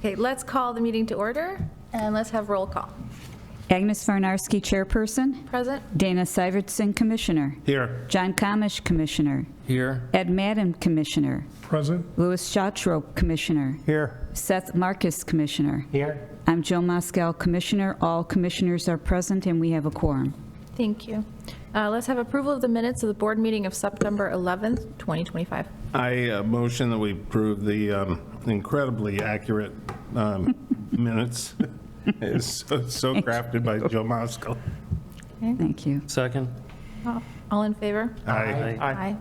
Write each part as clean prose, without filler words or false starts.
Okay, let's call the meeting to order, and let's have roll call. Agnes Varnarski, Chairperson. Present? Dana Syvertson, Commissioner. Here. John Kamish, Commissioner. Here. Ed Madden, Commissioner. Present. Louis Shawtrope, Commissioner. Here. Seth Marcus, Commissioner. Here. I'm Jill Moscow, Commissioner. All commissioners are present, and we have a quorum. Thank you. Let's have approval of the minutes of the board meeting of September 11th, 2025. I motion that we approve the incredibly accurate minutes. It's so crafted by Joe Moscow. Thank you. Second. All in favor? Aye. Aye.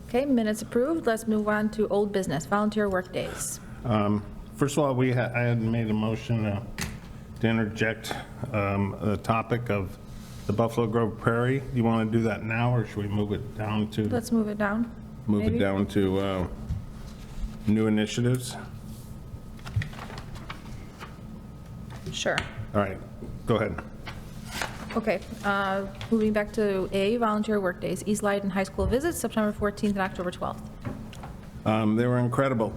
Okay, minutes approved. Let's move on to old business, volunteer work days. First of all, I had made a motion to interject the topic of the Buffalo Grove Prairie. Do you want to do that now, or should we move it down to? Let's move it down. Move maybe? it down to new initiatives? Sure. All right, go ahead. Okay, moving back to A, volunteer work days, East Leiden High School visits, September 14th and October 12th. They were incredible.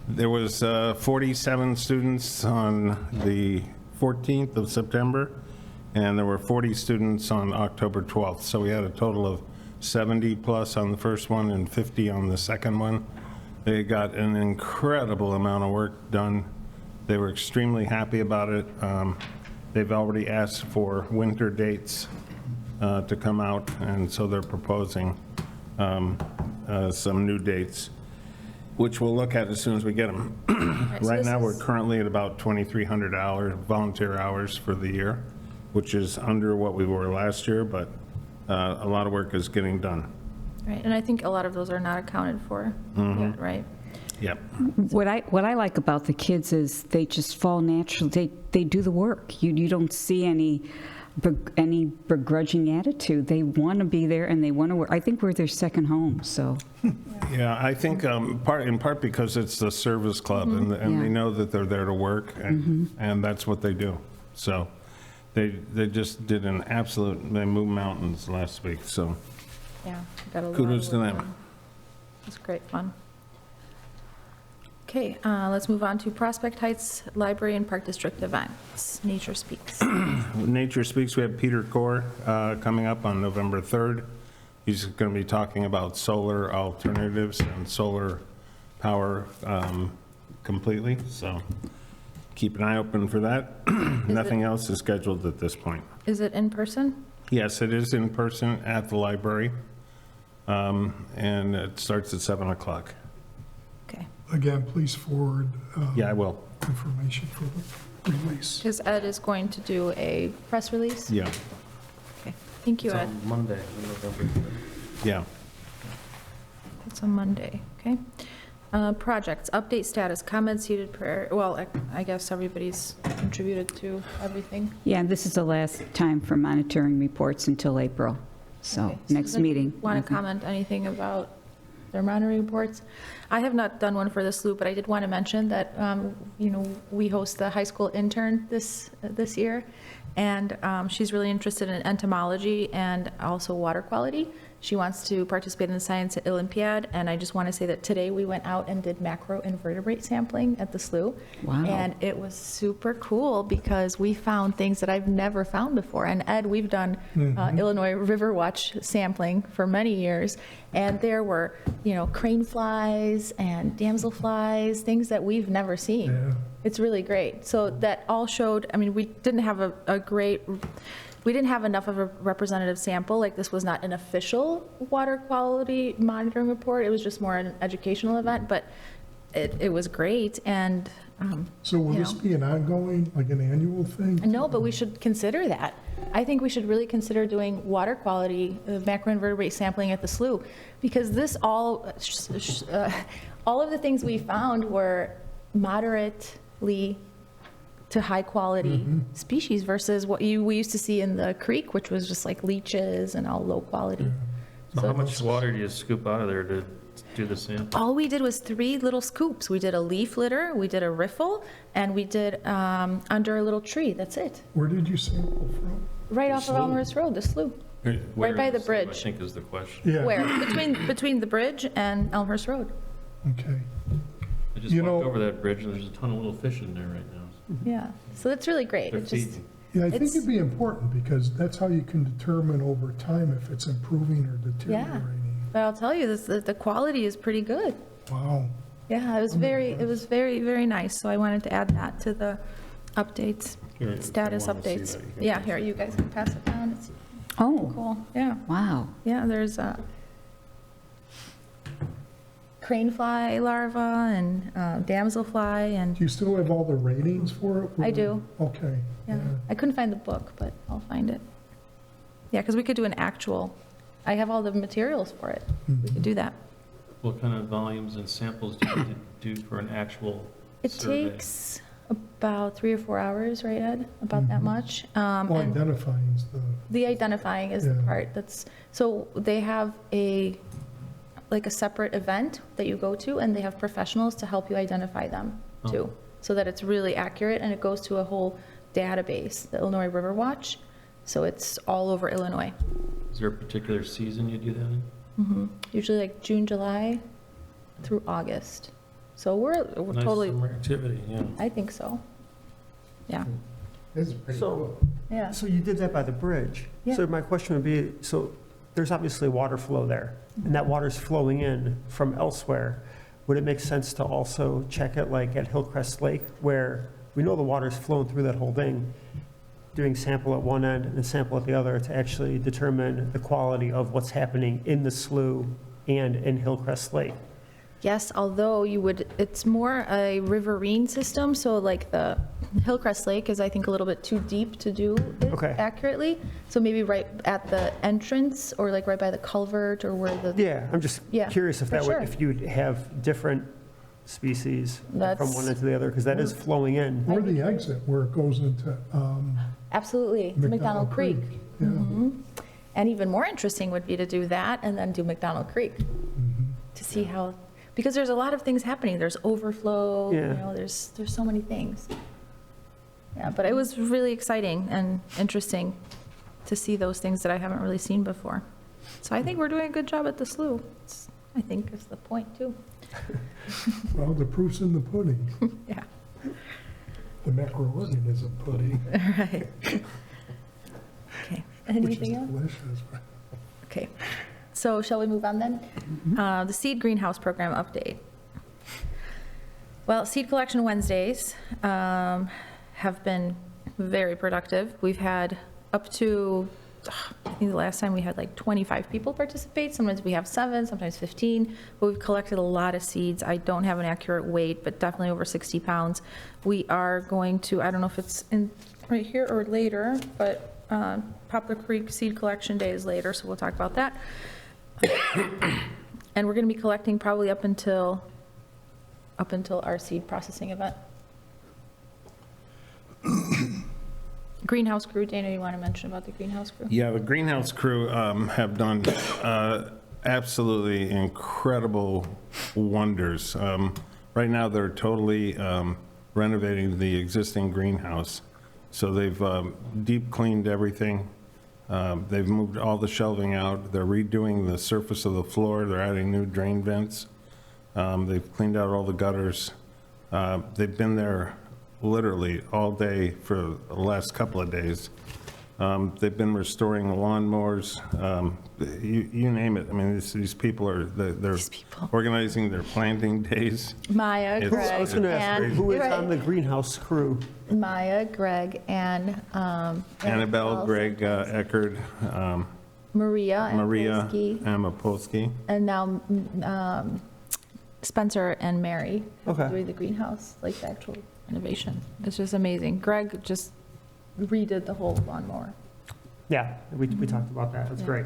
There was 47 students on the 14th of September, and there were 40 students on October 12th. So we had a total of 70 plus on the first one and 50 on the second one. They got an incredible amount of work done. They were extremely happy about it. They've already asked for winter dates to come out, and so they're proposing some new dates, which we'll look at as soon as we get them. So Right this now, we're is- currently at about 2,300 volunteer hours for the year, which is under what we were last year, but a lot of work is getting done. Right, and I think a lot of those are not accounted for yet, right? Yep. What I like about the kids is they just fall naturally. They do the work. You don't see any begrudging attitude. They want to be there and they want to work. I think we're their second home. So Yeah, I think in part because it's the service club, and Yeah. they know that they're there to work, and that's what they do. So they just did an absolute, they moved mountains last week, so Yeah. got a lot kudos of to work them. done. It's great fun. Okay, let's move on to Prospect Heights Library and Park District events. Nature Speaks. Nature Speaks, we have Peter Core coming up on November 3rd. He's going to be talking about solar alternatives and solar power completely, so keep an eye open for that. Nothing else is scheduled at this point. Is it in person? Yes, it is in person at the library, and it starts at 7 o'clock. Okay, Again, please forward Yeah, I will. information for the release. because Ed is going to do a press release. Yeah, Okay, thank you, It's Ed. on Monday, November 3rd. yeah. It's a Monday, okay? Projects, update status, comments, seated prayer. Well, I guess everybody's contributed to everything. yeah, this is the last time for monitoring reports until April. So Okay. next Susan, meeting. Want to comment anything about their monitoring reports? I have not done one for this loop, but I did want to mention that, we host the high school intern this year, and she's really interested in entomology and also water quality. She wants to participate in the Science Olympiad, and I just want to say that today we went out and did macroinvertebrate sampling at the slough. Wow. And it was super cool because we found things that I've never found before. And Ed, we've done Illinois River Watch sampling for many years, and there were, crane flies and damselflies, things that we've never seen. Yeah. It's really great. So that all showed, we didn't have we didn't have enough of a representative sample. Like, this was not an official water quality monitoring report. It was just more an educational event, but it was great. And So will You this know. be an ongoing, like an annual thing? no, but we should consider that. I think we should really consider doing water quality, macroinvertebrate sampling at the slough, because this all of the things we found were moderately to high quality species versus what we used to see in the creek, which was just like leeches and all low quality. So how much water do you scoop out of there to do the sample? All we did was 3 little scoops. We did a leaf litter, we did a riffle, and we did under a little tree. That's it. Where did you sample from? Right off of Elmhurst Road, the slough. Where by in the slough, bridge. I think is the question. Yeah. Where? Between the bridge and Elmhurst Road. Okay. just You walked know- over that bridge, and there's a ton of little fish in there right now. Yeah, so it's really great. They're It just, feeding. Yeah, I think It's- it'd be important because that's how you can determine over time if it's improving or deteriorating. but I'll tell you, this, the quality is pretty good. Wow. Yeah, it was very nice, so I wanted to add that to the updates, Here, if you status wanna see updates. that, you can Yeah, pass here, you guys can pass it down. It's Oh, cool, yeah. wow. Yeah, there's crane fly larva and damselfly and, Do you still have all the ratings for it? I do. Okay. yeah. I couldn't find the book, but I'll find it. Yeah, because we could do an actual, I have all the materials for it. We could do that. What kind of volumes and samples do you need to do for an actual It survey? takes about 3 or 4 hours, right, Ed? About that much. Well, And identifying's the identifying is the Yeah. part that's, so they have like a separate event that you go to, and they have professionals to help you identify them too, so that it's really accurate, and it goes to a whole database, the Illinois River Watch, so it's all over Illinois. Is there a particular season you do that in? Usually like June, July through August. So we're Nice totally, summer activity, yeah. I think so. Yeah, It's pretty So, cool. yeah. so you did that by the bridge. Yeah. So my question would be, so there's obviously water flow there, and that water's flowing in from elsewhere. Would it make sense to also check it like at Hillcrest Lake, where we know the water's flowing through that whole thing, doing sample at one end and then sample at the other to actually determine the quality of what's happening in the slough and in Hillcrest Lake? Yes, although it's more a riverine system, so like the Hillcrest Lake is, I think, a little bit too deep to do it Okay. accurately. So maybe right at the entrance, or like right by the culvert, or where the, Yeah, I'm just Yeah, curious if for that sure. would, if you'd have different species from That's- one end to the other, because that is flowing in. Or the exit where it goes into absolutely, to McDonald Creek. Yeah. And even more interesting would be to do that and then do McDonald Creek, to see how, because there's a lot of things happening. There's overflow, Yeah. there's so many things. Yeah, but it was really exciting and interesting to see those things that I haven't really seen before. So I think we're doing a good job at the slough. I think is the point too. Well, the proof's in the pudding, Yeah, the macroorganism pudding, right. Okay, which is anything else? delicious. Okay, so shall we move on then? The seed greenhouse program update. Well, seed collection Wednesdays have been very productive. We've had up to, I think the last time we had like 25 people participate. Sometimes we have 7, sometimes 15, but we've collected a lot of seeds. I don't have an accurate weight, but definitely over 60 pounds. We are going to, I don't know if it's in right here or later, but Poplar Creek Seed Collection Day is later, so we'll talk about that. And we're going to be collecting probably up until our seed processing event. Greenhouse crew, Dana, you want to mention about the greenhouse crew? Yeah, the greenhouse crew have done absolutely incredible wonders. Right now, they're totally renovating the existing greenhouse. So they've deep cleaned everything. They've moved all the shelving out. They're redoing the surface of the floor. They're adding new drain vents. They've cleaned out all the gutters. They've been there literally all day for the last couple of days. They've been restoring the lawnmowers, you name it. I mean, these people are, they're people. organizing their planting days. Maya, It's- Greg, I was going to ask, and, who is right. on the greenhouse crew? Maya, Greg, and Annabelle, Greg Eckerd, Maria, and Maria Polsky, Amapolsky. and now Spencer and Mary Okay. doing the greenhouse, like the actual renovation. It's just amazing. Greg just redid the whole lawnmower. Yeah, we talked about that. That's Yeah. great.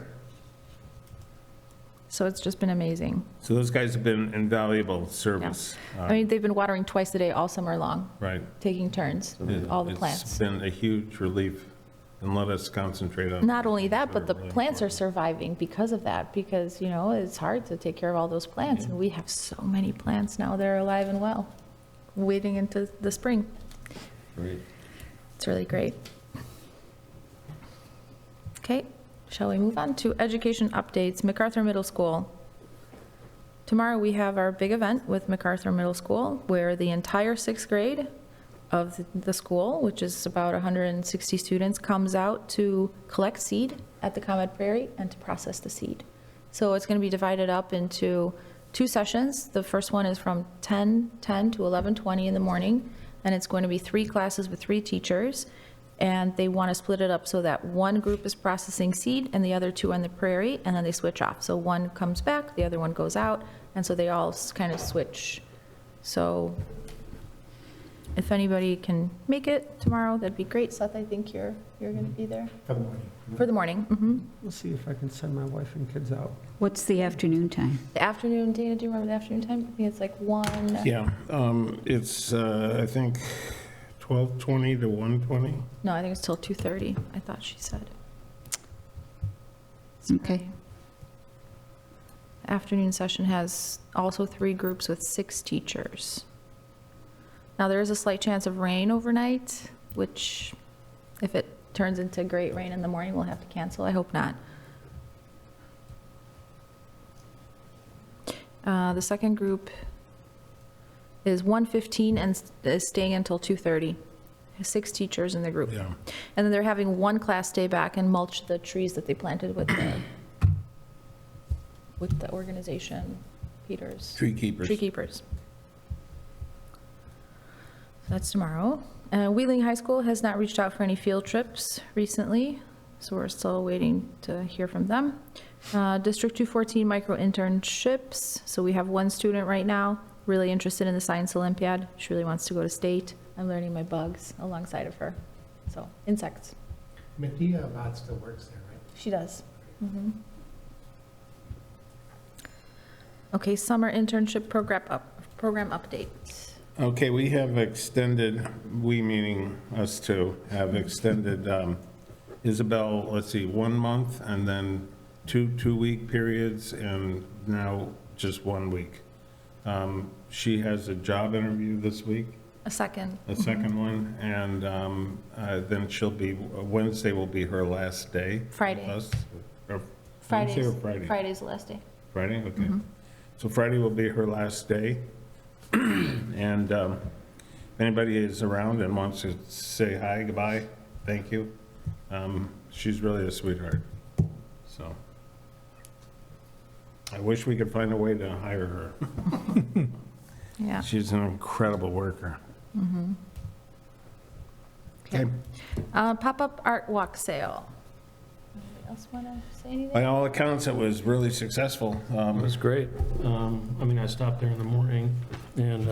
So it's just been amazing. So those guys have been invaluable service. I mean, they've been watering twice a day all summer long, Right. taking turns, all the It's plants. been a huge relief, and let us concentrate on. Not only that, but the Really plants are important. surviving because of that, because, it's hard to take care of all those plants, and we have so many plants now that are alive and well, waiting into the spring. Great. It's really great. Okay, shall we move on to education updates? MacArthur Middle School. tomorrow we have our big event with MacArthur Middle School, where the entire sixth grade of the school, which is about 160 students, comes out to collect seed at the ComEd Prairie and to process the seed. So it's going to be divided up into 2 sessions. The first one is from 10:10 to 11:20 in the morning, and it's going to be 3 classes with 3 teachers. And they want to split it up so that one group is processing seed and the other 2 on the prairie, and then they switch off. So one comes back, the other one goes out, and so they all kind of switch. So if anybody can make it tomorrow, that'd be great. Seth, I think you're going to be there. For the morning. For the morning. Mhm. We'll see if I can send my wife and kids out. What's the afternoon time? The afternoon, Dana, do you remember the afternoon time? I think it's like 1. Yeah, it's, I think, 12:20 to 1:20. No, I think it's till 2:30, I thought she said. Okay. Afternoon session has also 3 groups with 6 teachers. Now, there is a slight chance of rain overnight, which, if it turns into great rain in the morning, we'll have to cancel. I hope not. The second group is 1:15 and is staying until 2:30. 6 teachers in the group. Yeah. And then they're having one class stay back and mulch the trees that they planted with the organization, Peters. Tree keepers. Tree keepers. So that's tomorrow. Wheeling High School has not reached out for any field trips recently, so we're still waiting to hear from them. District 214 micro internships. So we have one student right now really interested in the Science Olympiad. She really wants to go to state. I'm learning my bugs alongside of her. So insects. Medea Abad still works there, right? She does. Mhm. Okay, summer internship program update. Okay, we have extended, we meaning us two, have extended Isabel, let's see, 1 month and then 2-week periods and now just 1 week. She has a job interview this week, A second. a second one, and then she'll be, Wednesday will be her last day. with Friday. us. Or Fridays. Wednesday or Friday? Friday's the last day. Friday, okay. So Friday will be her last day. And if anybody is around and wants to say hi, goodbye, thank you, she's really a sweetheart, so. I wish we could find a way to hire her. Yeah. She's an incredible worker. Okay. Pop-up art walk sale. Anybody else want to say anything? By all accounts, it was really successful. It was great. I mean, I stopped there in the morning, and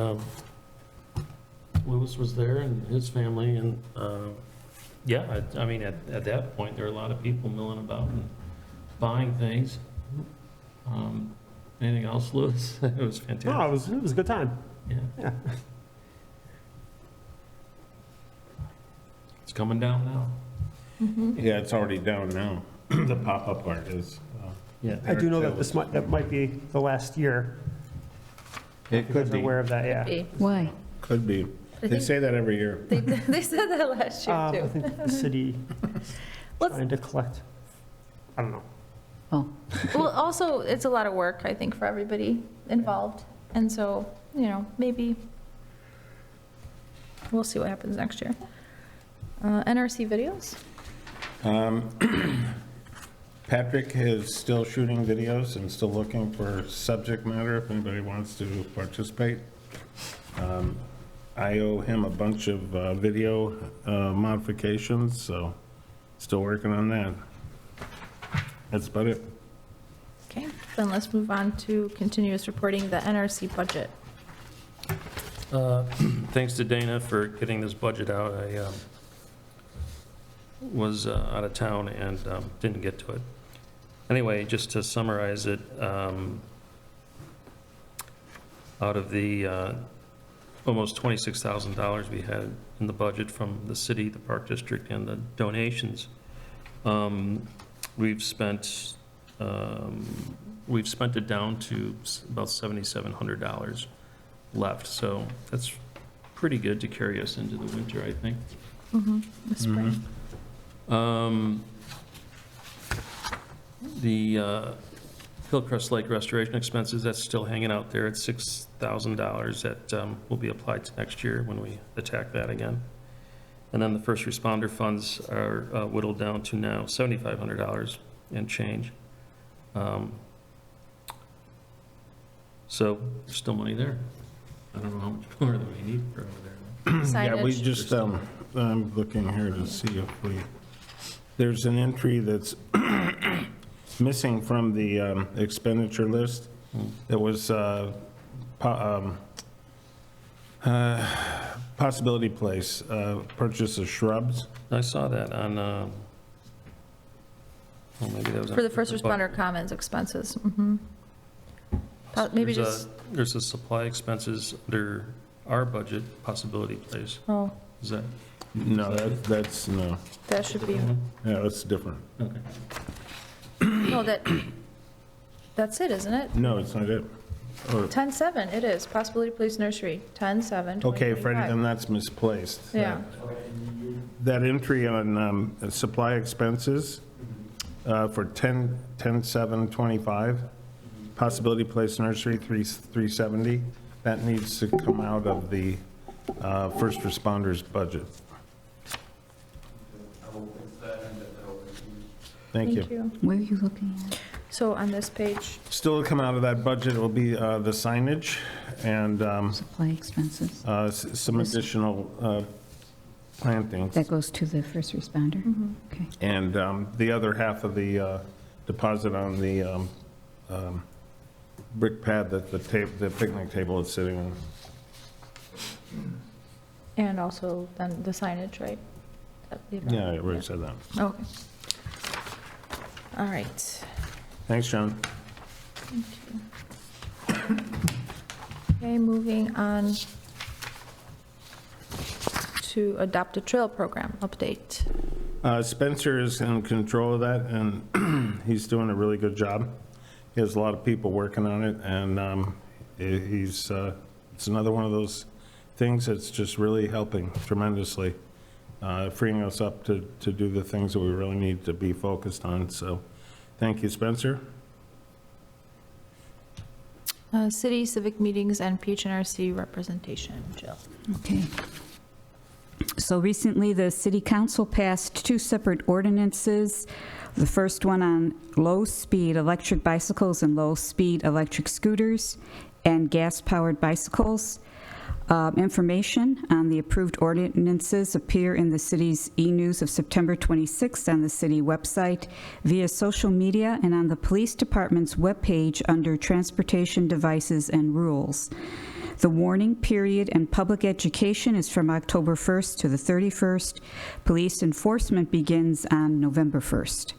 Louis was there and his family, and, yeah, I mean, at that point, there were a lot of people milling about and buying things. Anything else, Louis? It was No, fantastic. it was a good time. Yeah. Yeah. It's coming down now. Yeah, it's already down now. The pop-up art is. Yeah. I do know that that might be the last year. It You guys could are be, aware of that, yeah. Be. Why? could be. They think- say that every year. They said that last year, I too. think the city Let's- trying to collect, I don't know. Oh, Well, also, it's a lot of work, I think, for everybody involved. And so, maybe we'll see what happens next year. NRC videos? Patrick is still shooting videos and still looking for subject matter if anybody wants to participate. I owe him a bunch of video modifications, so still working on that. That's about it. Okay, then let's move on to continuous reporting, the NRC budget. Thanks to Dana for getting this budget out. I was out of town and didn't get to it. Anyway, just to summarize it, out of the almost $26,000 we had in the budget from the city, the Park District, and the donations, we've spent it down to about $7,700 left. So that's pretty good to carry us into the winter, I think. The spring. Hillcrest Lake restoration expenses, that's still hanging out there at $6,000 that will be applied to next year when we attack that again. And then the first responder funds are whittled down to now $7,500 and change. So there's still money there. I don't know how much more that we need for over there. Yeah, we Signage. just, I'm looking here to see if there's an entry that's missing from the expenditure list. That was Possibility Place, purchase of shrubs. I saw that on, maybe that was on. For the first responder commons expenses. Mhm. Maybe There's just, There's a supply expenses under our budget, Possibility Place. oh, Is that? No, that's, no, that should be, yeah, that's different. Okay. no, that's it, isn't it? No, it's not it. Or- 10/7, it is, Possibility Place Nursery, 10/7, Okay, Freddie, 2025. then that's misplaced. Yeah. That entry on supply expenses for 10/7/25, Possibility Place Nursery, 370, that needs to come out of the first responders budget. Thank you. Where are you looking at? So on this page, Still to come out of that budget will be the signage and Supply expenses. some additional plantings. That goes to the first responder? Okay. And the other half of the deposit on the brick pad that the picnic table is sitting on. and also then the signage, right? Yeah, I already said that. Okay. All right. Thanks, John. Okay, moving on to Adopt a Trail program update. Spencer is in control of that, and he's doing a really good job. He has a lot of people working on it, and it's another one of those things that's just really helping tremendously, freeing us up to do the things that we really need to be focused on. So thank you, Spencer. City civic meetings and PHNRC representation, Jill. Okay. So recently, the city council passed two separate ordinances. The first one on low-speed electric bicycles and low-speed electric scooters and gas-powered bicycles. Information on the approved ordinances appear in the city's e-news of September 26th on the city website, via social media, and on the police department's webpage under Transportation Devices and Rules. The warning period and public education is from October 1st to the 31st. Police enforcement begins on November 1st.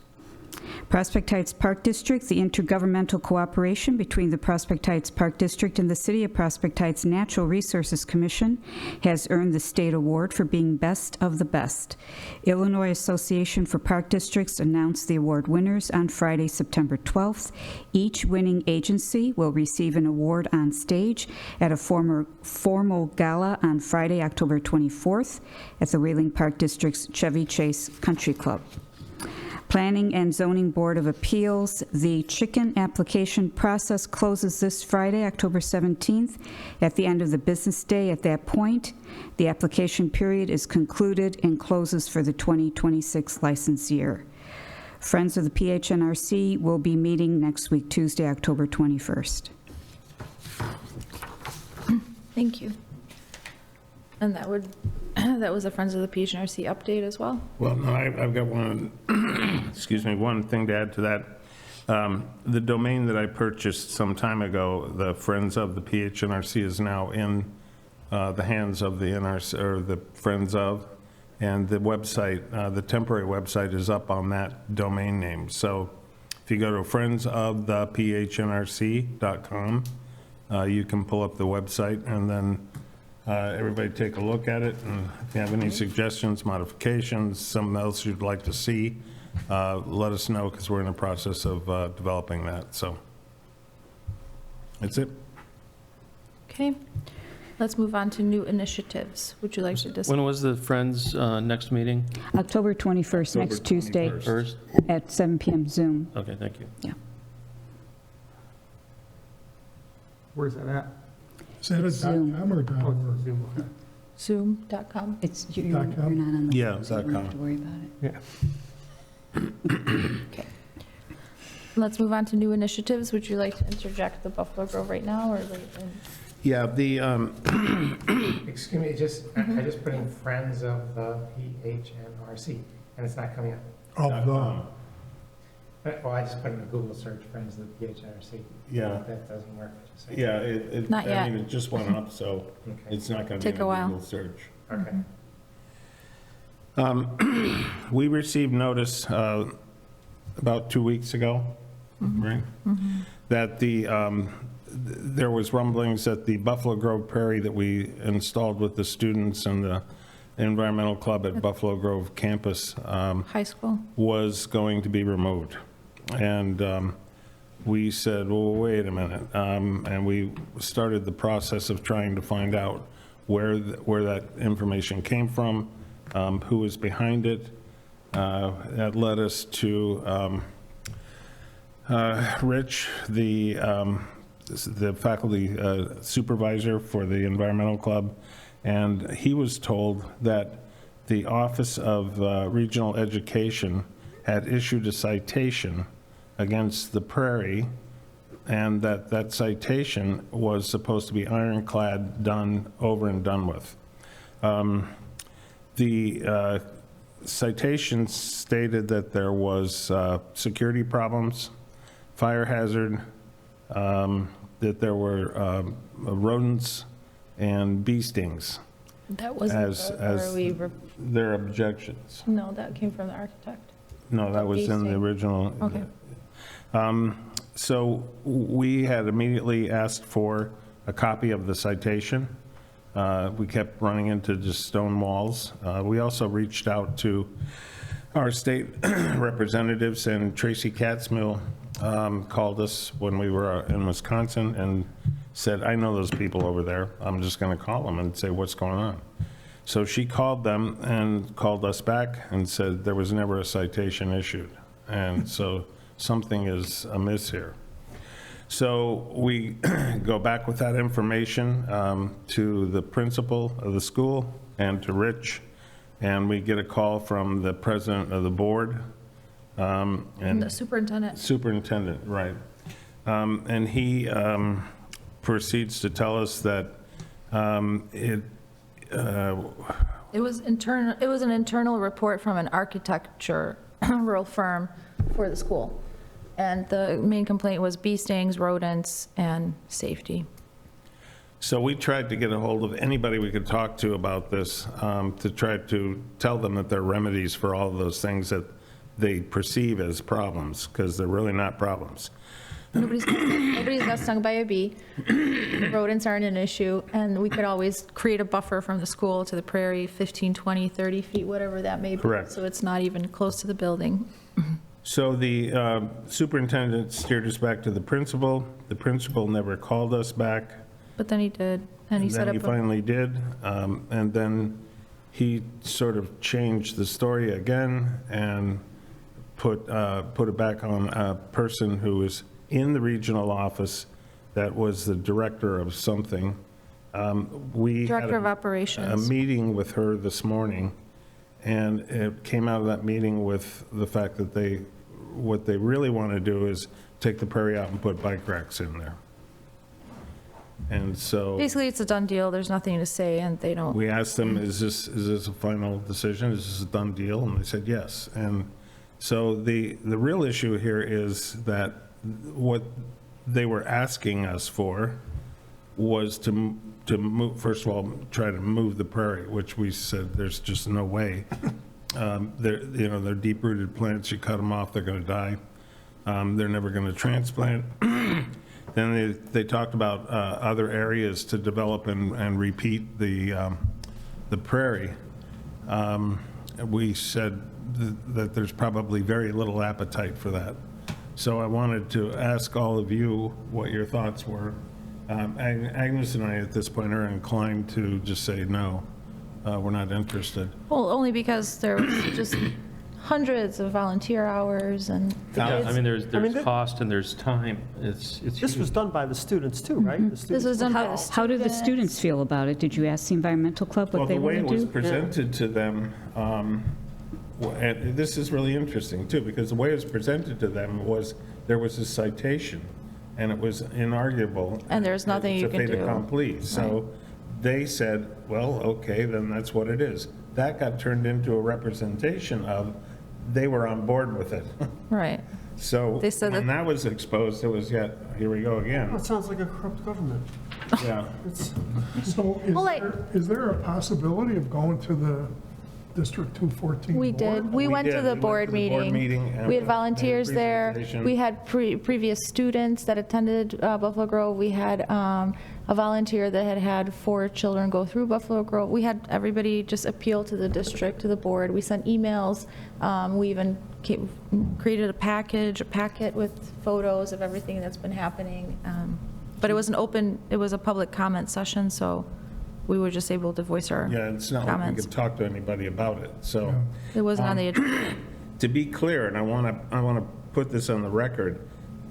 Prospect Heights Park District, the intergovernmental cooperation between the Prospect Heights Park District and the City of Prospect Heights Natural Resources Commission, has earned the state award for being best of the best. Illinois Association for Park Districts announced the award winners on Friday, September 12th. Each winning agency will receive an award on stage at a formal gala on Friday, October 24th at the Wheeling Park District's Chevy Chase Country Club. Planning and Zoning Board of Appeals, the chicken application process closes this Friday, October 17th, at the end of the business day. At that point, the application period is concluded and closes for the 2026 license year. Friends of the PHNRC will be meeting next week, Tuesday, October 21st. Thank you. And that was the Friends of the PHNRC update as well? Well, no, I've got one, excuse me, one thing to add to that. The domain that I purchased some time ago, the Friends of the PHNRC, is now in the hands of the NRC, or the Friends of, and the website, the temporary website is up on that domain name. So if you go to friendsofthephnrc.com, you can pull up the website, and then everybody take a look at it, and if you have any suggestions, modifications, something else you'd like to see, let us know, because we're in the process of developing that, so. That's it. Okay, let's move on to new initiatives. Would you like to discuss? When was the Friends next meeting? October 21st, next October Tuesday, 21st. First? at 7 p.m. Zoom. Okay, thank you. Where's that at? Is that a Zoom. .com or Oh, .org? Zoom, okay. Zoom.com. It's, you're not .com? on the. Yeah, so you don't .com. have to worry about it. Yeah. Let's move on to new initiatives. Would you like to interject the Buffalo Grove right now, or later? Yeah, the, Excuse me, I just put in Friends of the PHNRC, and it's not coming up. Of the, Well, I just put in a Google search, Friends of the PHNRC. Yeah. That doesn't work, just say. yeah, it, Not I yet. mean, it just went up, so Okay, it's not going to be Take in a while. Google search. okay. We received notice about 2 weeks ago, right? That there was rumblings that the Buffalo Grove Prairie that we installed with the students and the environmental club at Buffalo Grove campus High school? was going to be removed. And we said, well, wait a minute. And we started the process of trying to find out where that information came from, who was behind it. That led us to Rich, the faculty supervisor for the environmental club, and he was told that the Office of Regional Education had issued a citation against the Prairie, and that citation was supposed to be ironclad, done, over and done with. The citation stated that there was security problems, fire hazard, that there were rodents and bee stings. That wasn't, As we, their objections. no, that came from the architect. No, that was in the Bee sting. original. Okay. So we had immediately asked for a copy of the citation. We kept running into just stone walls. We also reached out to our state representatives, and Tracy Katzmill called us when we were in Wisconsin and said, I know those people over there. I'm just going to call them and say, what's going on? So she called them and called us back and said there was never a citation issued. And so something is amiss here. So we go back with that information to the principal of the school and to Rich, and we get a call from the president of the board. And the And superintendent. superintendent, right. And he proceeds to tell us that It was internal, it was an internal report from an architectural firm for the school. And the main complaint was bee stings, rodents, and safety. So we tried to get a hold of anybody we could talk to about this, to try to tell them that there are remedies for all of those things that they perceive as problems, because they're really not problems. Nobody's got stung by a bee. Rodents aren't an issue, and we could always create a buffer from the school to the prairie, 15, 20, 30 feet, whatever that may be. Correct. So it's not even close to the building. So the superintendent steered us back to the principal. The principal never called us back. But then he did, and he set Then he up, finally did, and then he sort of changed the story again and put it back on a person who was in the regional office that was the director of something. We had Director of a Operations. meeting with her this morning, and it came out of that meeting with the fact that what they really want to do is take the prairie out and put bike racks in there. And so Basically, it's a done deal, there's nothing to say, and they don't, we asked them, is this a final decision? Is this a done deal? And they said yes. And so the real issue here is that what they were asking us for was to move, first of all, try to move the prairie, which we said there's just no way. They're deep-rooted plants, you cut them off, they're going to die. They're never going to transplant. Then they talked about other areas to develop and repeat the prairie. We said that there's probably very little appetite for that. So I wanted to ask all of you what your thoughts were. Agnes and I, at this point, are inclined to just say, no, we're not interested. well, only because there was just hundreds of volunteer hours and the Yeah, kids. I mean, there's that- cost and there's time. It's This huge. was done by the students too, right? The This students was done by the How students. do the students feel about it? Did you ask the environmental club Well, what they the way want it to was do? presented to them, and this is really interesting too, because the way it was presented to them was, there was a citation, and it was inarguable. And there's nothing you can It's a fait do. accompli. So they said, well, okay, then that's what it is. That got turned into a representation of, they were on board with it. Right. So They said when that- that was exposed, it was, yeah, here we go again. That sounds like a corrupt government. Yeah. So Well, is there a possibility of going to the District 214 We board? did. We went to did. the We went board to the board meeting. meeting and We had made a volunteers there. presentation. We had previous students that attended Buffalo Grove. We had a volunteer that had had 4 children go through Buffalo Grove. We had everybody just appeal to the district, to the board. We sent emails. We even created a packet with photos of everything that's been happening. But it was it was a public comment session, so we were just able to voice our Yeah, it's not like we comments. could talk to anybody about it, so. It wasn't on the agenda. To be clear, and I want to put this on the record,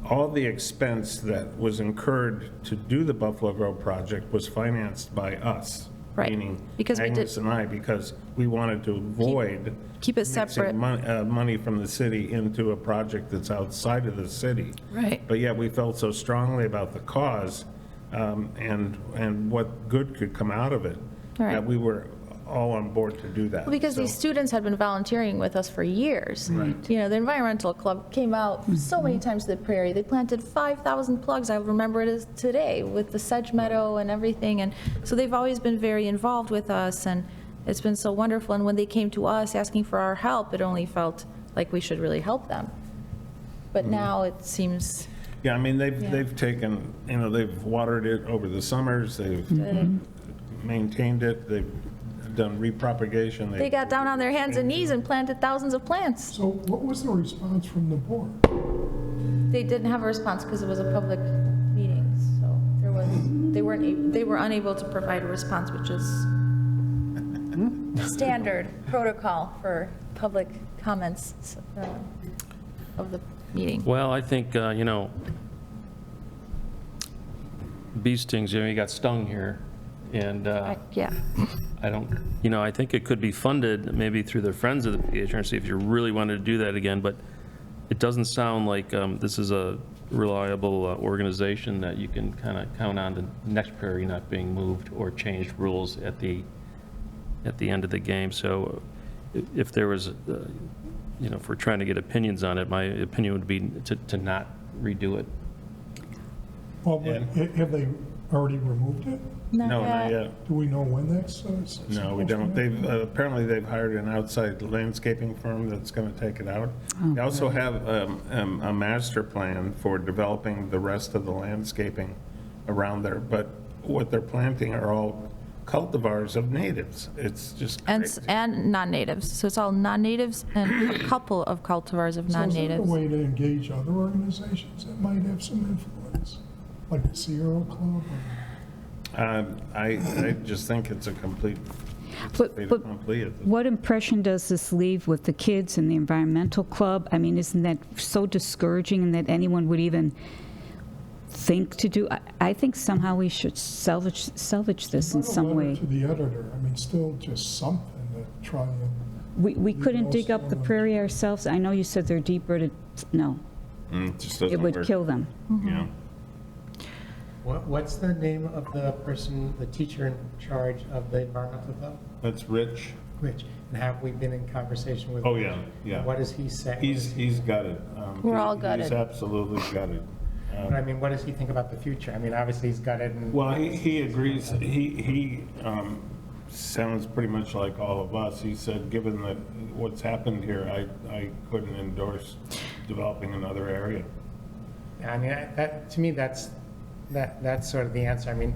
all the expense that was incurred to do the Buffalo Grove project was financed by us. Right, Meaning because we did- Agnes and I, because we wanted to avoid. keep it mixing separate. Money from the city into a project that's outside of the city. Right. But yet we felt so strongly about the cause and what good could come out of it, Right. that we were all on board to do that. Well, because these So- students had been volunteering with us for years. You know, the environmental club came out so many times to the prairie. They planted 5,000 plugs, I remember it as today, with the sedge meadow and everything. And so they've always been very involved with us, and it's been so wonderful. And when they came to us asking for our help, it only felt like we should really help them. But now it seems, Yeah, I mean, Yeah. they've taken, they've watered it over the summers, they've maintained it, they've done repropagation. they got down on their hands and knees and planted thousands of plants. So what was the response from the board? They didn't have a response because it was a public meeting, so they were unable to provide a response, which is standard protocol for public comments of the meeting. Well, I think, bee stings, you got stung here, and Yeah, I don't, I think it could be funded maybe through the Friends of the PHRC if you really wanted to do that again, but it doesn't sound like this is a reliable organization that you can kind of count on the next prairie not being moved or changed rules at the end of the game. So if there was, if we're trying to get opinions on it, my opinion would be to not redo it. Well, but have they already removed it? No, not yet. Do we know when that's? No, we don't. Apparently they've hired an outside landscaping firm that's going to take it out. They also have a master plan for developing the rest of the landscaping around there, but what they're planting are all cultivars of natives. It's just crazy. and non-natives, so it's all non-natives and a couple of cultivars of So is there a non-natives. way to engage other organizations that might have some influence, like the Sierra Club? I just think it's a complete But- fait but accompli at this. What impression does this leave with the kids and the environmental club? I mean, isn't that so discouraging that anyone would even think to do? I think somehow we should salvage this in Not a some letter way. to the editor, I mean, still just something to try and, We couldn't dig up the also- prairie ourselves? I know you said they're deep rooted. No, It just doesn't it would work, kill them. you know? What's the name of the person, the teacher in charge of the environmental club? That's Rich. Rich. And have we been in conversation with? Oh, Rich? yeah, yeah. What does he say? He's got it. We're all He's gutted. absolutely got it. But I mean, what does he think about the future? I mean, obviously, he's got it in. Well, he agrees, he sounds pretty much like all of us. He said, given that what's happened here, I couldn't endorse developing another area. I mean, that, to me, that's sort of the answer. I mean,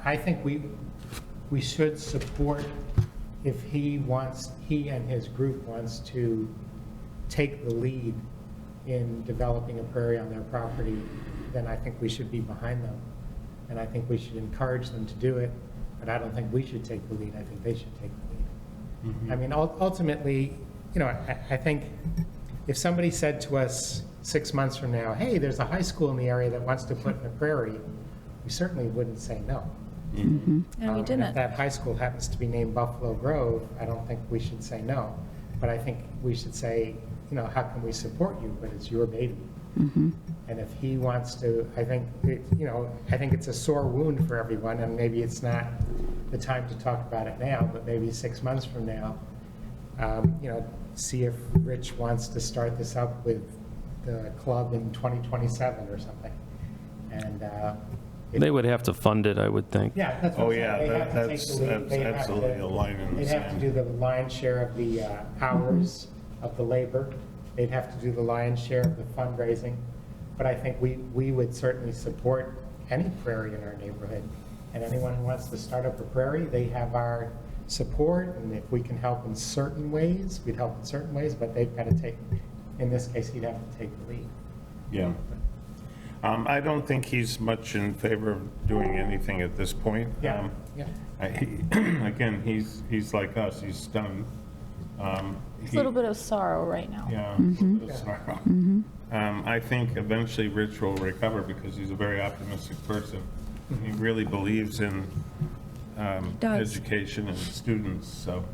I think we should support if he and his group wants to take the lead in developing a prairie on their property, then I think we should be behind them. And I think we should encourage them to do it, but I don't think we should take the lead. I think they should take the lead. I mean, ultimately, I think if somebody said to us 6 months from now, hey, there's a high school in the area that wants to put in a prairie, we certainly wouldn't say no. And we If didn't. that high school happens to be named Buffalo Grove, I don't think we should say no. But I think we should say, how can we support you? But it's your baby. And if he wants to, I think it's a sore wound for everyone, and maybe it's not the time to talk about it now, but maybe 6 months from now, see if Rich wants to start this up with the club in 2027 or something. And They would have to fund it, I would think. yeah, that's what Oh, I'm saying. yeah, They have to take that's the lead. They have absolutely to- a line in the They'd have to sand. do the lion's share of the hours of the labor. They'd have to do the lion's share of the fundraising. But I think we would certainly support any prairie in our neighborhood. And anyone who wants to start up a prairie, they have our support. And if we can help in certain ways, we'd help in certain ways, but they've got to take, in this case, he'd have to take the lead. Yeah. I don't think he's much in favor of doing anything at this point. Yeah, yeah. Again, he's like us, he's stunned. It's a little bit of sorrow right now. Yeah. Sorry. I think eventually Rich will recover because he's a very optimistic person. He really believes in Does. education and students, so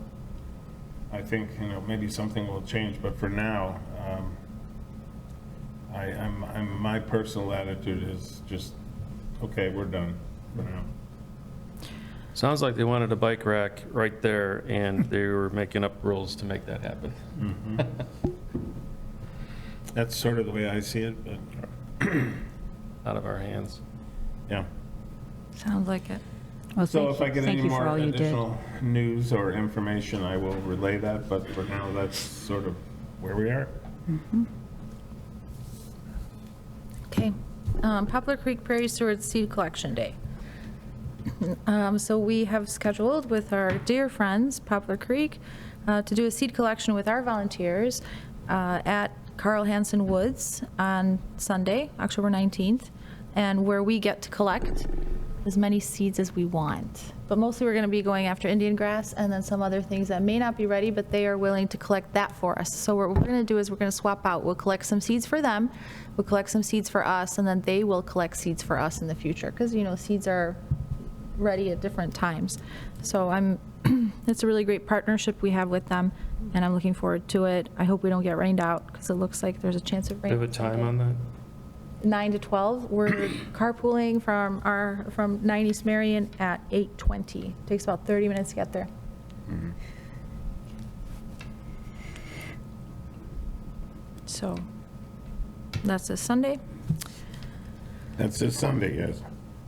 I think, maybe something will change, but for now, my personal attitude is just, okay, we're done for now. Sounds like they wanted a bike rack right there, and they were making up rules to make that happen. That's sort of the way I see it, but, Out of our hands. yeah. Sounds like it. Well, So if I get thank any you for more all you did. additional news or information, I will relay that, but for now, that's sort of where we are. Okay. Poplar Creek Prairie Stewards Seed Collection Day. So we have scheduled with our dear friends, Poplar Creek, to do a seed collection with our volunteers at Carl Hansen Woods on Sunday, October 19th, and where we get to collect as many seeds as we want. But mostly we're going to be going after Indian grass and then some other things that may not be ready, but they are willing to collect that for us. So what we're going to do is we're going to swap out. We'll collect some seeds for them, we'll collect some seeds for us, and then they will collect seeds for us in the future. Because, seeds are ready at different times. So it's a really great partnership we have with them, and I'm looking forward to it. I hope we don't get rained out, because it looks like there's a chance of Do rain. you have a time on that? 9 to 12. We're carpooling from 9 East Marion at 8:20. Takes about 30 minutes to get there. So that's this Sunday. That's this Sunday, yes.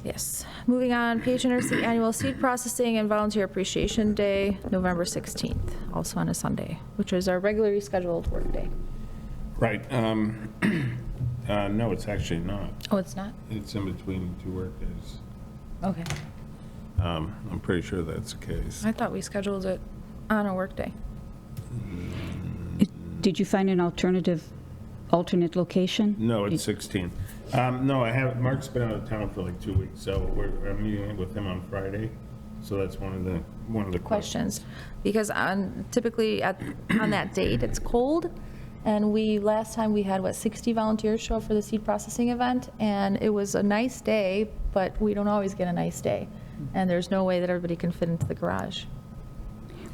Yes. Moving on, Patroners, the annual seed processing and volunteer appreciation day, November 16th, also on a Sunday, which is our regularly scheduled work day. Right. No, it's actually not. Oh, it's not? It's in between two workdays. Okay. I'm pretty sure that's the case. I thought we scheduled it on a work day. Did you find an alternate location? No, it's 16. No, Mark's been out of town for like 2 weeks, so I'm meeting with him on Friday. So that's one of the questions. Questions. Because typically on that date, it's cold. And last time we had, 60 volunteers show up for the seed processing event. And it was a nice day, but we don't always get a nice day. And there's no way that everybody can fit into the garage.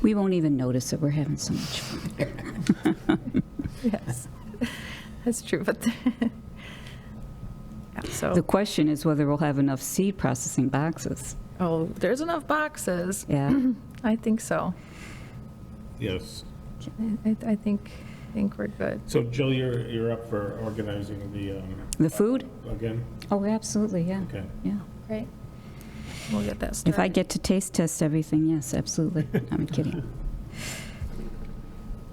We won't even notice it. We're having so much fun. Yes, that's true, but, yeah, so, The question is whether we'll have enough seed processing boxes. oh, there's enough boxes. Yeah. I think so. Yes. I think we're good. So Jill, you're up for organizing The food? again? Oh, absolutely, yeah. Okay. Yeah. Great. We'll get that started. If I get to taste test everything, yes, absolutely. I'm kidding.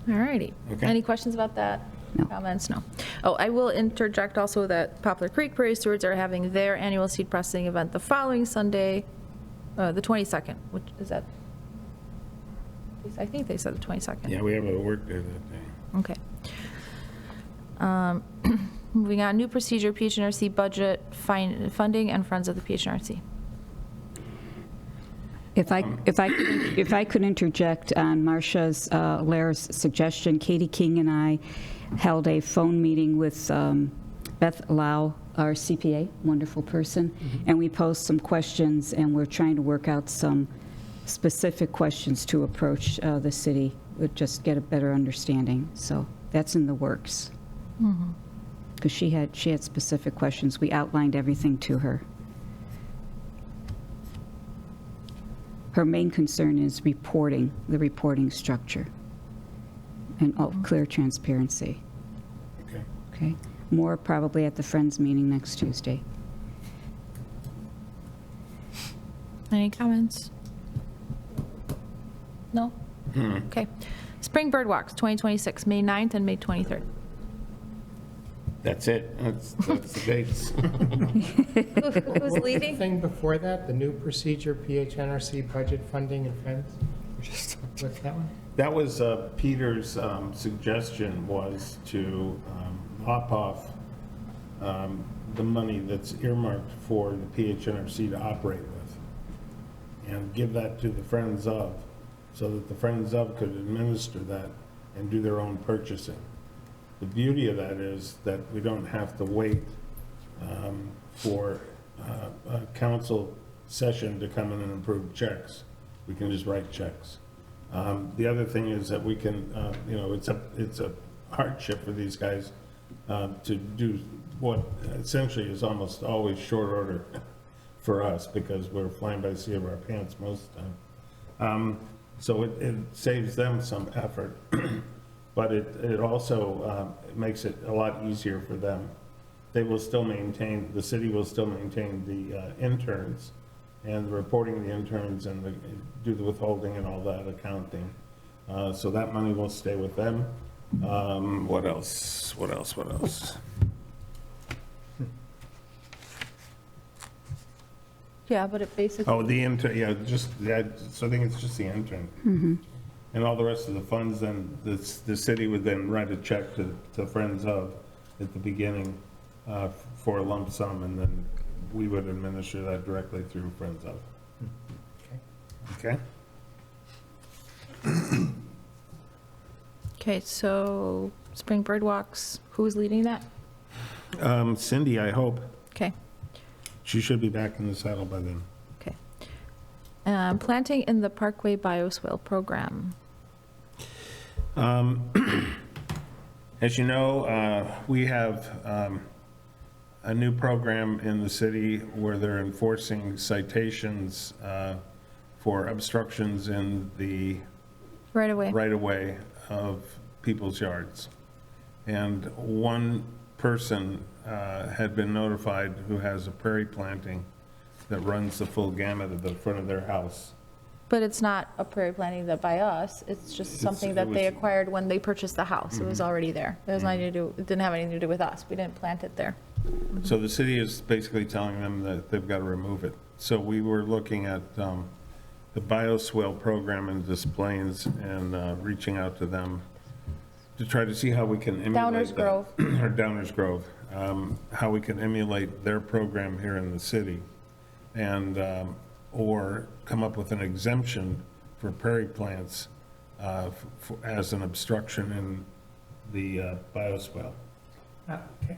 All righty. Okay. Any questions about that? No. Comments? No. Oh, I will interject also that Poplar Creek Prairie Stewards are having their annual seed processing event the following Sunday, the 22nd, which is that, I think they said the 22nd. Yeah, we have a work day that day. Okay. Moving on, new procedure, PHNRC budget funding and Friends of the PHNRC. If I could interject on Marcia's, Lara's suggestion, Katie King and I held a phone meeting with Beth Lau, our CPA, wonderful person, and we posed some questions, and we're trying to work out some specific questions to approach the city, would just get a better understanding. So that's in the works. Because she had specific questions. We outlined everything to her. Her main concern is reporting, the reporting structure, and clear transparency. Okay. Okay? More probably at the Friends meeting next Tuesday. Any comments? No? Okay. Spring Bird Walks, 2026, May 9th and May 23rd. That's it. That's the dates. Who's The leading? thing before that, the new procedure, PHNRC budget funding and friends? What's that one? That was Peter's suggestion, was to lop off the money that's earmarked for the PHNRC to operate with, and give that to the Friends of, so that the Friends of could administer that and do their own purchasing. The beauty of that is that we don't have to wait for a council session to come in and approve checks. We can just write checks. The other thing is that we can, it's a hardship for these guys to do what essentially is almost always short order for us, because we're flying by the seat of our pants most of the time. So it saves them some effort. But it also makes it a lot easier for them. They will still maintain, the city will still maintain the interns and the reporting of the interns and do the withholding and all that accounting. So that money will stay with them. What else? Yeah, but it basically, Oh, the intern, so I think it's just the intern. And all the rest of the funds, then the city would then write a check to Friends of at the beginning for a lump sum, and then we would administer that directly through Friends of. Okay? okay, so Spring Bird Walks, who's leading that? Cindy, I hope. Okay, She should be back in the saddle by then. okay. Planting in the Parkway Bioswale Program. As you know, we have a new program in the city where they're enforcing citations for obstructions in the Right away. right-of-way of people's yards. And one person had been notified who has a prairie planting that runs the full gamut of the front of their house. But it's not a prairie planting that by us, it's just something that they acquired when they purchased the house. It was already there. It was nothing to do, it didn't have anything to do with us. We didn't plant it there. So the city is basically telling them that they've got to remove it. So we were looking at the bioswale program in Des Plaines and reaching out to them to try to see how we can emulate Downers that. Grove. Or Downers Grove, how we can emulate their program here in the city, and or come up with an exemption for prairie plants as an obstruction in the bioswale. Okay.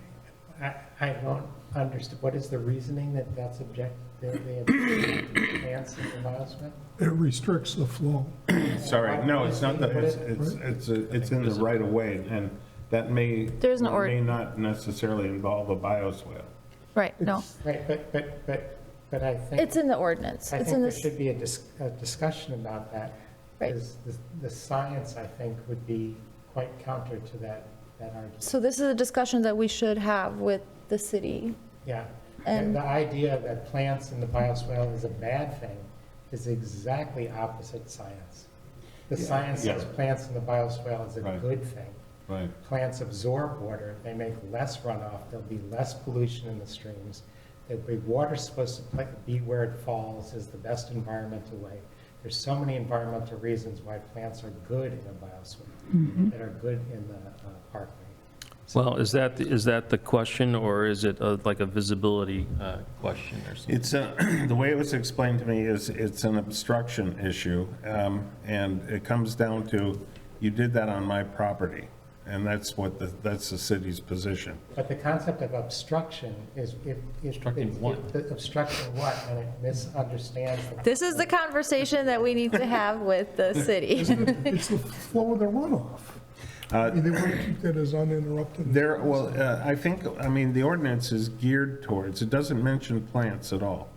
I don't understand, what is the reasoning that that's object, they have plants in the bioswale? It restricts the flow. Sorry, no, it's not that, it's in the right of way, and that may, There's an may not necessarily involve a bioswale. Right, no. Right, but I think. It's in the ordinance. I It's think in there this, should be a discussion about that. Right. Because the science, I think, would be quite counter to that argument. so this is a discussion that we should have with the city. Yeah. And- The idea that plants in the bioswale is a bad thing is exactly opposite science. The science says Yeah. plants in the bioswale is a Right. good thing. Right. Plants absorb water, they make less runoff, there'll be less pollution in the streams. The water's supposed to be where it falls, is the best environmental way. There's so many environmental reasons why plants are good in a bioswale, that are good in the parkway. Well, is that the question, or is it like a visibility question or something? It's, the way it was explained to me is it's an obstruction issue, and it comes down to, you did that on my property, and that's that's the city's position. But the concept of obstruction is if. Obstructing what? Obstructing what, and it misunderstands. This is the conversation that we need to have with the city. It's the flow of the runoff. I mean, they want to keep that as uninterrupted. as There, possible. well, I mean, the ordinance is geared towards, it doesn't mention plants at all.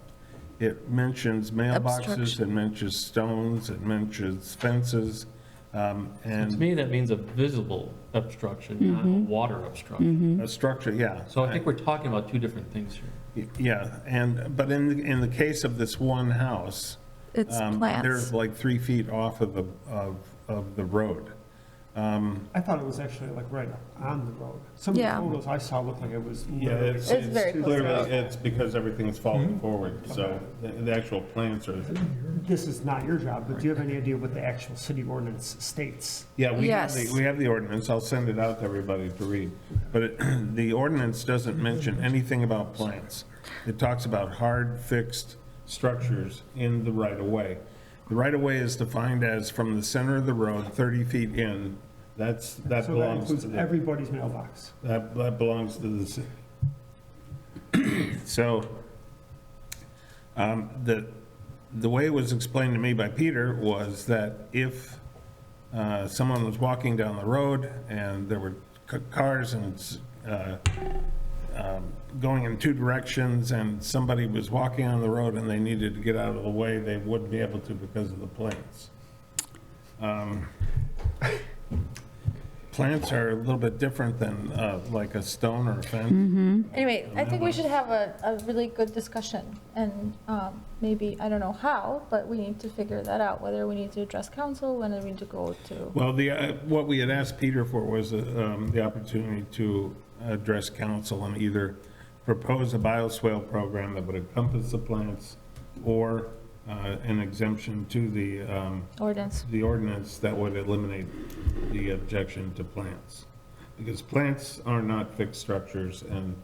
It mentions mailboxes, it Obstruction. mentions stones, it mentions fences, To and me, that means a visible obstruction, not a water obstruction. a structure, yeah. So I think we're talking about two different things here. Yeah, but in the case of this one house, It's they're plants. like 3 feet off of the road. I thought it was actually like right on the road. Some of the Yeah. photos I saw looked like it was. Yeah, It's very close. clearly, it's because everything's falling forward, so the actual plants are, This is not your job, but do you have any idea what the actual city ordinance states? yeah, Yes. we have the ordinance, I'll send it out to everybody to read. But the ordinance doesn't mention anything about plants. It talks about hard, fixed structures in the right-of-way. The right-of-way is defined as from the center of the road, 30 feet in, that So that belongs includes to the, everybody's mailbox. that belongs to the city. So, the way it was explained to me by Peter was that if someone was walking down the road and there were cars and going in two directions, and somebody was walking on the road and they needed to get out of the way, they wouldn't be able to because of the plants. Plants are a little bit different than like a stone or a fence. Anyway, I think we should have a really good discussion, and maybe, I don't know how, but we need to figure that out, whether we need to address council, whether we need to go to, Well, what we had asked Peter for was the opportunity to address council and either propose a bioswale program that would encompass the plants, or an exemption to ordinance. the ordinance that would eliminate the objection to plants. Because plants are not fixed structures, and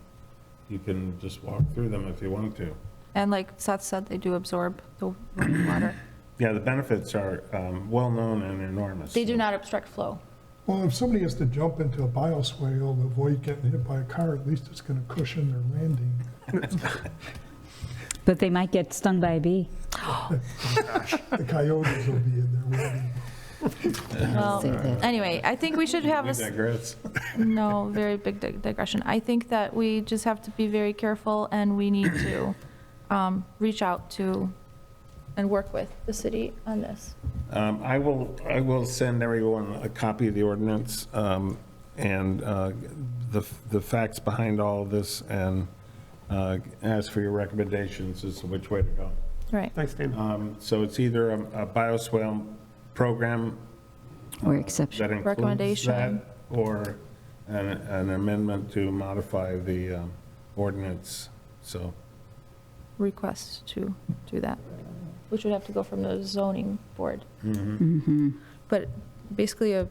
you can just walk through them if you want to. And like Seth said, they do absorb the water. Yeah, the benefits are well-known and enormous. They do not obstruct flow. Well, if somebody has to jump into a bioswale to avoid getting hit by a car, at least it's going to cushion their landing. But they might get stung by a bee. The coyotes will be in there waiting. Well, anyway, I think we should have We a, digress. no, very big digression. I think that we just have to be very careful, and we need to reach out to and work with the city on this. I will send everyone a copy of the ordinance and the facts behind all of this, and ask for your recommendations as to which way to go. Right. Thanks, Dan. So it's either a bioswale program Or exception. that includes Recommendation. that, or an amendment to modify the ordinance, so. Request to do that, which would have to go from the zoning board. But basically,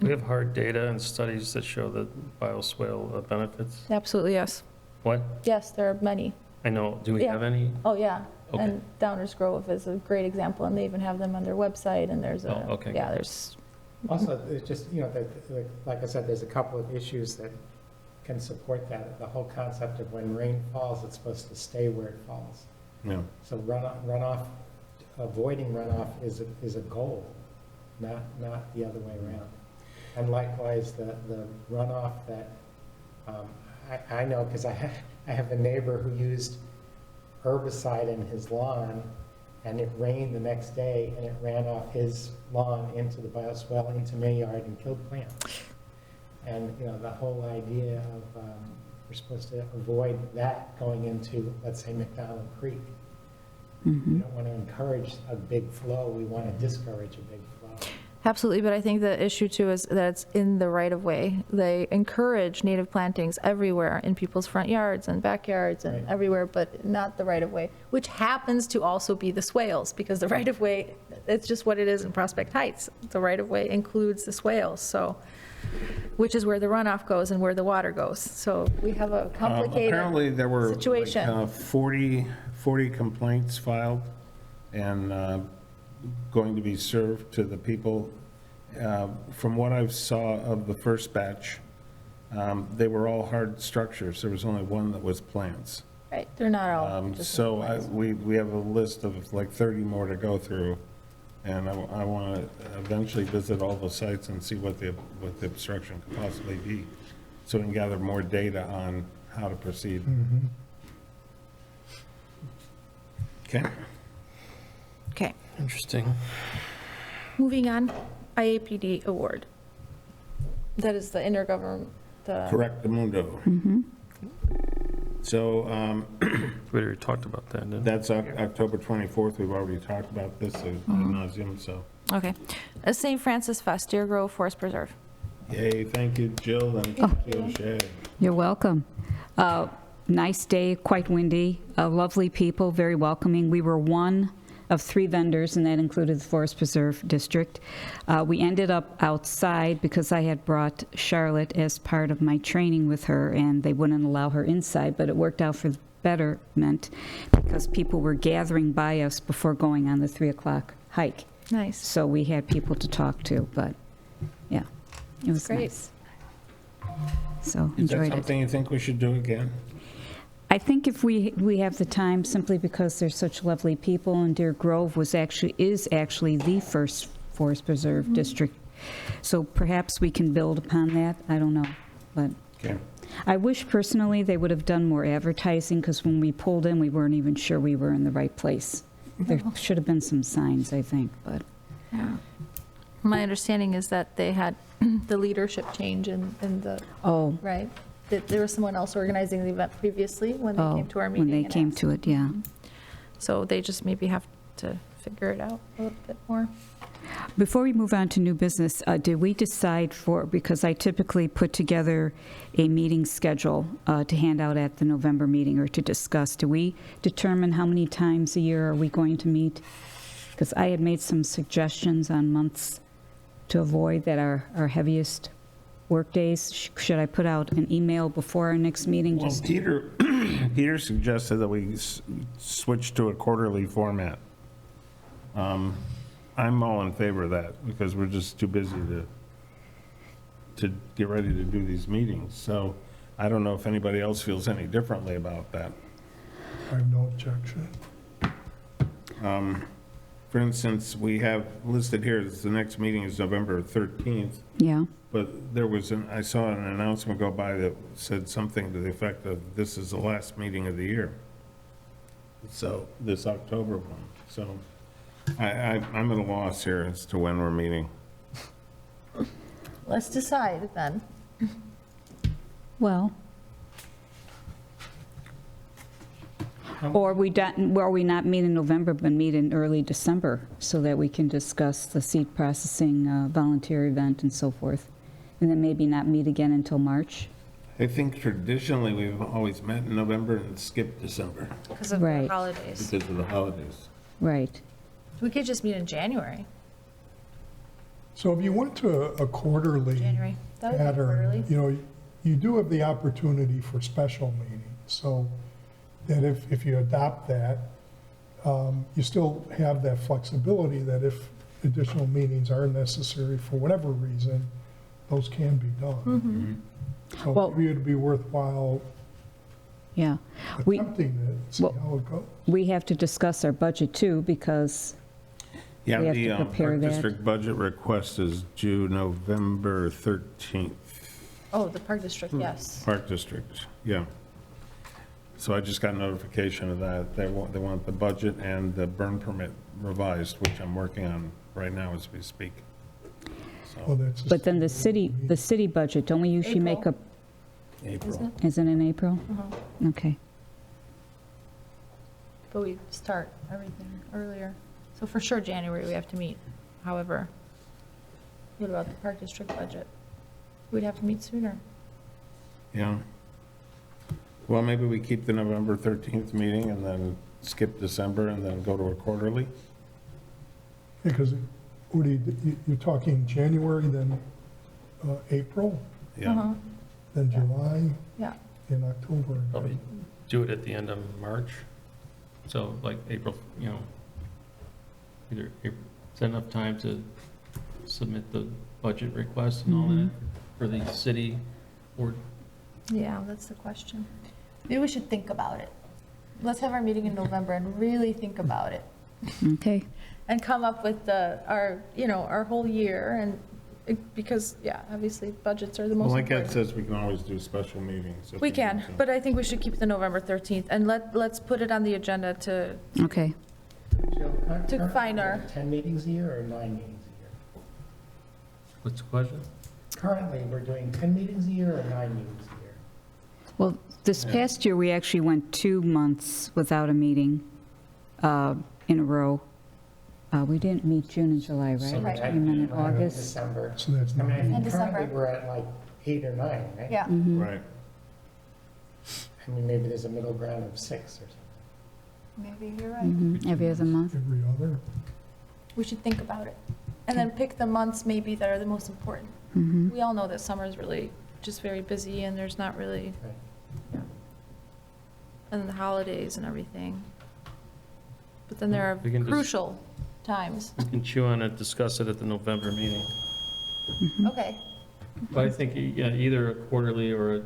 We have hard data and studies that show the bioswale benefits. absolutely, yes. What? Yes, there are many. I know, do we Yeah. have any? Oh, yeah. Okay. And Downers Grove is a great example, and they even have them on their website, and there's Oh, okay. yeah, there's, Also, it's just, like I said, there's a couple of issues that can support that. The whole concept of when rain falls, it's supposed to stay where it falls. Yeah. So runoff, avoiding runoff is a goal, not the other way around. And likewise, the runoff that, I know, because I have a neighbor who used herbicide in his lawn, and it rained the next day, and it ran off his lawn into the bioswale, into my yard, and killed plants. And, the whole idea of, we're supposed to avoid that going into, let's say, McDonald Creek. We don't want to encourage a big flow, we want to discourage a big flow. absolutely, but I think the issue too is that it's in the right of way. They encourage native plantings everywhere, in people's front yards and backyards and Right. everywhere, but not the right of way, which happens to also be the swales, because the right of way, it's just what it is in Prospect Heights. The right of way includes the swales, so which is where the runoff goes and where the water goes. So we have a complicated Apparently, there were like, situation. 40 complaints filed and going to be served to the people. From what I saw of the first batch, they were all hard structures. There was only one that was plants. Right, they're not all just. So we have a list of like 30 more to go through. And I want to eventually visit all the sites and see what the obstruction could possibly be, so we can gather more data on how to proceed. Okay? Okay, Interesting. moving on, IAPD award. That is the intergovernment, Correct, Mundo. So We already talked about that, didn't we? that's October 24th. We've already talked about this ad nauseam, so okay. St. Francis Fest, Deer Grove Forest Preserve. yay, thank you, Jill, and thank you, O'Shea. You're welcome. Nice day, quite windy, lovely people, very welcoming. We were one of 3 vendors, and that included the Forest Preserve District. We ended up outside because I had brought Charlotte as part of my training with her, and they wouldn't allow her inside, but it worked out for the betterment because people were gathering by us before going on the 3 o'clock hike. Nice. So we had people to talk to, but yeah, it was Great. nice. So Is that enjoyed it. something you think we should do again? I think if we have the time, simply because they're such lovely people, and Deer Grove is actually the first Forest Preserve district. So perhaps we can build upon that, I don't know. But Okay. I wish personally they would have done more advertising, because when we pulled in, we weren't even sure we were in the right place. There should have been some signs, I think, but, Yeah. My understanding is that they had the leadership change in the, oh, right? That there was someone else organizing the event previously when they oh, came to our meeting. when they and came asked. to it, yeah. So they just maybe have to figure it out a little bit more. Before we move on to new business, did we decide because I typically put together a meeting schedule to hand out at the November meeting or to discuss. Do we determine how many times a year are we going to meet? Because I had made some suggestions on months to avoid that our heaviest work days. Should I put out an email before our next meeting? Well, Just Peter suggested that we switch to a quarterly format. I'm all in favor of that, because we're just too busy to get ready to do these meetings. So I don't know if anybody else feels any differently about that. I have no objection. For instance, we have listed here, the next meeting is November 13th, Yeah, but I saw an announcement go by that said something to the effect of, this is the last meeting of the year. So, this October one. So I'm at a loss here as to when we're meeting. Let's decide then. well. Or we not meet in November, but meet in early December, so that we can discuss the seed processing volunteer event and so forth. And then maybe not meet again until March. I think traditionally, we've always met in November and skipped December Because of the Right. holidays. because of the holidays. Right. We could just meet in January. So if you went to a quarterly January. That would be pattern, early. you know, you do have the opportunity for special meetings. So that if you adopt that, you still have that flexibility that if additional meetings are necessary for whatever reason, those can be done. So Well- maybe it'd be worthwhile Yeah. We attempting it, see Well- how it goes. we have to discuss our budget too, because Yeah, We have the to prepare Park that. District budget request is due November 13th. Oh, the Park District, yes. Park District, yeah. So I just got notification of that. They want the budget and the burn permit revised, which I'm working on right now as we speak. Well, So, that's but then the city budget, don't we usually make a, April. is it in April? Okay. But we start everything earlier. So for sure, January, we have to meet. However, what about the Park District budget? We'd have to meet sooner. Yeah. Well, maybe we keep the November 13th meeting and then skip December and then go to a quarterly? Because, what you're talking January, then April? Yeah. then July, Yeah, and October. again. Probably do it at the end of March, so like April, either, is that enough time to submit the budget request and all that for the city board? yeah, that's the question. Maybe we should think about it. Let's have our meeting in November and really think about it. Okay. And come up with our whole year because, yeah, obviously budgets are the most Well, like Ed important. says, we can always do special meetings. if We need can, to. but I think we should keep the November 13th and let's put it on the agenda to, Okay. Jill, To find our- 10 meetings a year or 9 meetings a year? What's the question? Currently, we're doing 10 meetings a year or 9 meetings a year? Well, this past year, we actually went 2 months without a meeting in a row. We didn't meet June and July, right? Right. We met in We're having August. December. So that's I mean, I not, In think December. currently we're at like 8 or 9, right? yeah. Right. I mean, maybe there's a middle ground of 6 or something. Maybe you're right. Every other month. every other. We should think about it. And then pick the months maybe that are the most important. Mhm. We all know that summer is really just very busy and there's not really, Right. yeah. And the holidays and everything. But then there are We can just- crucial times. We can chew on it, discuss it at the November meeting. Okay, But I think, yeah, either a quarterly or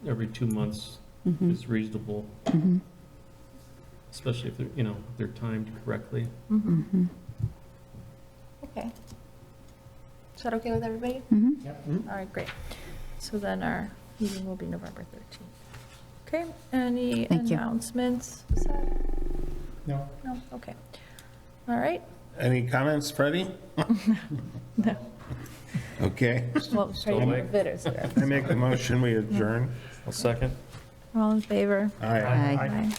every 2 months is reasonable, especially if they're timed correctly. okay. Is that okay with everybody? Yep. All right, great. So then our meeting will be November 13th. Okay, any Thank you. announcements? Is that- No, No, okay. All right. Any comments, Freddie? No. Okay. Well, Still Freddie awake? Vitter's there. I make a motion, we adjourn. I'll second. All in favor? Aye. Aye. Aye.